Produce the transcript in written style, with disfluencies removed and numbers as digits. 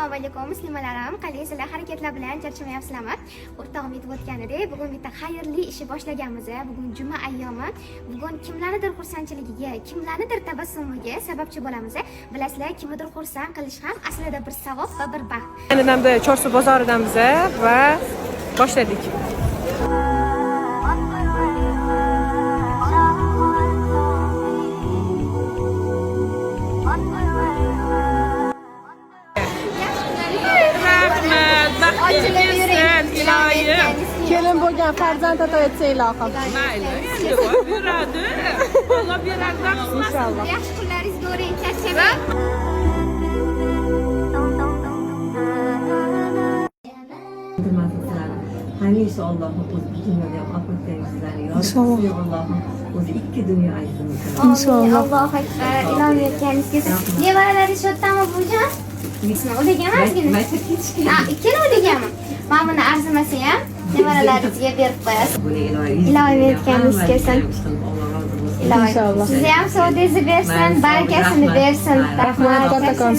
Assalomu alaykum muslimalarim. Qalaysizlar, harakatlar bilan charchamayapsizlarmi? O'rtog'im aytib o'tganidek, bugun bitta xayrli ishni boshlaganmiz. Bugun juma ayyomi. Bugun kimlarnidir xursandchiligiga, kimlarnidir tabassumiga sababchi bo'lamiz. Bilasizlar, kimnidir xursand qilish ham aslida bir savob va bir baxt. Endi Chorsu bozoridamiz va boshladik. Kelin bo'lgan farzand ato etsa ilohim. Mayli, endi yuradi. Alloh beradi, inshaalloh. Yaxshi kunlaringizga o'ring, charchamang. Hangisi Allah'ın o'zi dunyoda oxiratdagizlarni yozdi. Allohim o'zi ikki dunyo ajdimizni. Inshaalloh. Allohu akbar. Ilohim aytganingizga. Nevaralaringiz shoddanmi bujon? O'ligami ozgina? Ikkala o'ligami? Mana buni arzimasa ham nevaralaringizga berib qo'yasiz. Ilohim aytganingiz kelsin. Ilohim. Sizni ham savdoingizni bersin, barakasini bersin. Rahmat, kattakon.